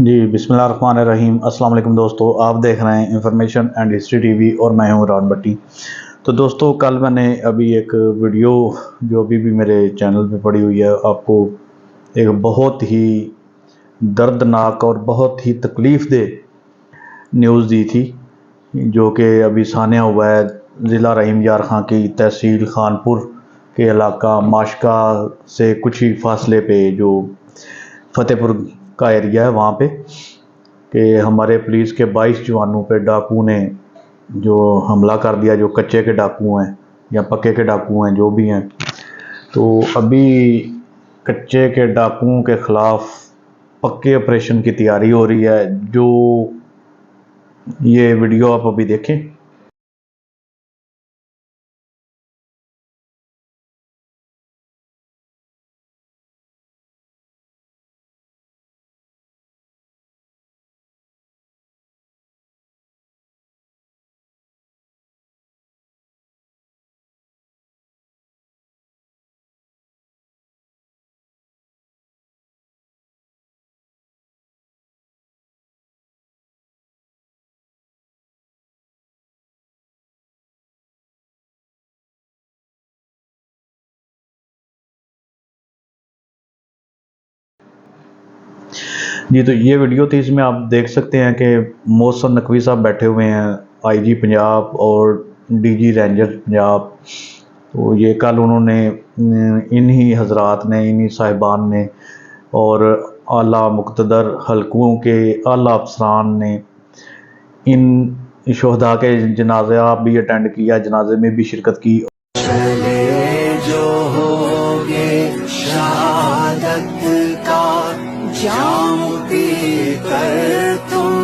جی بسم اللہ الرحمن الرحیم۔ السلام علیکم دوستو، آپ دیکھ رہے ہیں information and history T V اور میں ہوں عمران بٹی۔ تو دوستو کل میں نے ابھی ایک ویڈیو جو ابھی بھی میرے چینل پہ پڑی ہوئی ہے، آپ کو ایک بہت ہی دردناک اور بہت ہی تکلیف دہ نیوز دی تھی، جو کہ ابھی سانحہ ہوا ہے ضلع رحیم یار خان کی تحصیل خانپور کے علاقہ ماشکا سے کچھ ہی فاصلے پہ جو فتح پور کا ایریا ہے وہاں پہ، کہ ہمارے پولیس کے 22 جوانوں پہ ڈاکو نے جو حملہ کر دیا، جو کچے کے ڈاکو ہیں یا پکے کے ڈاکو ہیں جو بھی ہیں۔ تو ابھی کچے کے ڈاکوؤں کے خلاف پکے آپریشن کی تیاری ہو رہی ہے، جو یہ ویڈیو آپ ابھی دیکھیں۔ جی تو یہ ویڈیو تھی، اس میں آپ دیکھ سکتے ہیں کہ محسن نقوی صاحب بیٹھے ہوئے ہیں، آئی جی پنجاب اور ڈی جی رینجر پنجاب۔ تو یہ کل انہوں نے انہی حضرات نے، انہی صاحبان نے اور اعلیٰ مقتدر حلقوں کے اعلیٰ افسران نے ان شہداء کے جنازہ بھی اٹینڈ کیا، جنازے میں بھی شرکت کی۔ چلے جو ہوگے شہادت کا جام پی کر تم،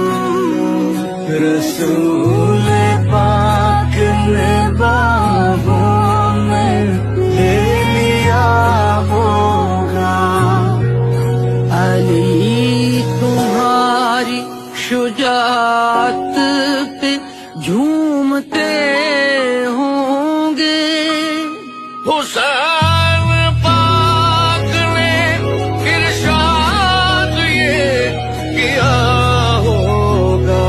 رسول پاک نے باہوں میں لے لیا ہوگا۔ علی تمہاری شجاعت پہ جھومتے ہوں گے، حسین پاک نے ارشاد یہ کیا ہوگا،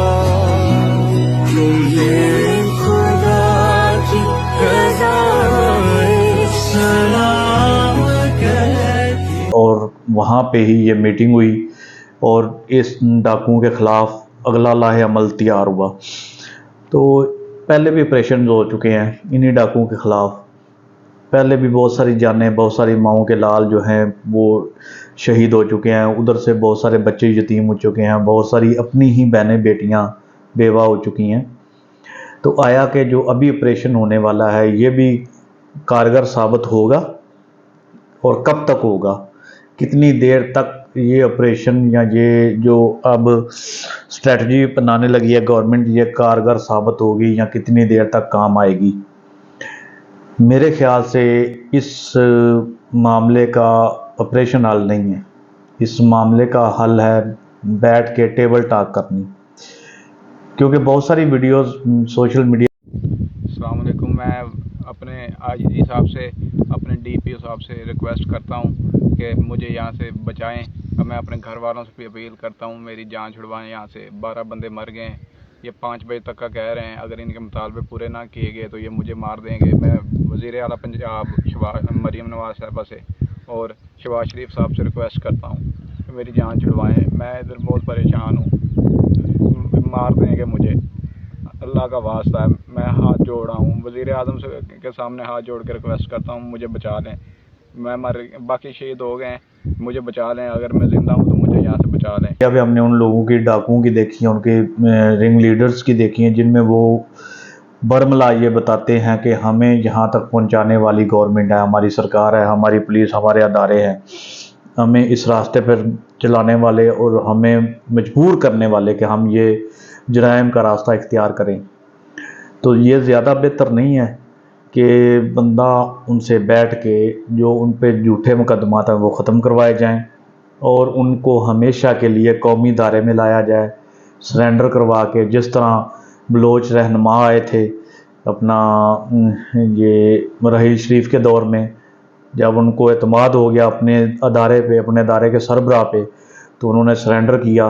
تمہیں خدا کی رضا سلام کہتی۔ اور وہاں پہ ہی یہ میٹنگ ہوئی اور اس ڈاکوؤں کے خلاف اگلا لاہ عمل تیار ہوا۔ تو پہلے بھی آپریشن ہو چکے ہیں انہی ڈاکوؤں کے خلاف، پہلے بھی بہت ساری جانیں، بہت ساری ماؤں کے لال جو ہیں وہ شہید ہو چکے ہیں، ادھر سے بہت سارے بچے یتیم ہو چکے ہیں، بہت ساری اپنی ہی بہنیں بیٹیاں بیوہ ہو چکی ہیں۔ تو آیا کہ جو ابھی آپریشن ہونے والا ہے یہ بھی کارگر ثابت ہوگا، اور کب تک ہوگا، کتنی دیر تک یہ آپریشن یا یہ جو اب اسٹریٹجی اپنانے لگی ہے گورنمنٹ، یہ کارگر ثابت ہوگی یا کتنی دیر تک کام آئے گی۔ میرے خیال سے اس معاملے کا آپریشن حل نہیں ہے، اس معاملے کا حل ہے بیٹھ کے ٹیبل ٹاک کرنی، کیونکہ بہت ساری ویڈیوز سوشل میڈیا۔ السلام علیکم۔ میں اپنے آئی جی صاحب سے، اپنے ڈی پی او صاحب سے ریکویسٹ کرتا ہوں کہ مجھے یہاں سے بچائیں۔ میں اپنے گھر والوں سے بھی اپیل کرتا ہوں میری جان چھڑوائیں یہاں سے۔ 12 بندے مر گئے ہیں، یہ 5 بجے تک کا کہہ رہے ہیں، اگر ان کے مطالبے پورے نہ کیے گئے تو یہ مجھے مار دیں گے۔ میں وزیر اعلیٰ پنجاب مریم نواز صاحبہ سے اور شہباز شریف صاحب سے ریکویسٹ کرتا ہوں کہ میری جان چھڑوائیں، میں ادھر بہت پریشان ہوں، مار دیں گے مجھے۔ اللہ کا واسطہ ہے، میں ہاتھ جوڑ رہا ہوں، وزیر اعظم کے سامنے ہاتھ جوڑ کے ریکویسٹ کرتا ہوں مجھے بچا لیں۔ میں باقی شہید ہو گئے ہیں، مجھے بچا لیں، اگر میں زندہ ہوں تو مجھے یہاں سے بچا لیں۔ ابھی ہم نے ان لوگوں کی ڈاکوؤں کی دیکھی ہیں، ان کے رنگ لیڈرز کی دیکھی ہیں، جن میں وہ برملا یہ بتاتے ہیں کہ ہمیں یہاں تک پہنچانے والی گورنمنٹ ہے، ہماری سرکار ہے، ہماری پولیس، ہمارے ادارے ہیں، ہمیں اس راستے پر چلانے والے اور ہمیں مجبور کرنے والے کہ ہم یہ جرائم کا راستہ اختیار کریں۔ تو یہ زیادہ بہتر نہیں ہے کہ بندہ ان سے بیٹھ کے جو ان پہ جھوٹے مقدمات ہیں وہ ختم کروائے جائیں اور ان کو ہمیشہ کے لیے قومی دائرے میں لایا جائے، سرنڈر کروا کے، جس طرح بلوچ رہنما آئے تھے اپنا یہ رحیل شریف کے دور میں، جب ان کو اعتماد ہو گیا اپنے ادارے پہ، اپنے ادارے کے سربراہ پہ، تو انہوں نے سرنڈر کیا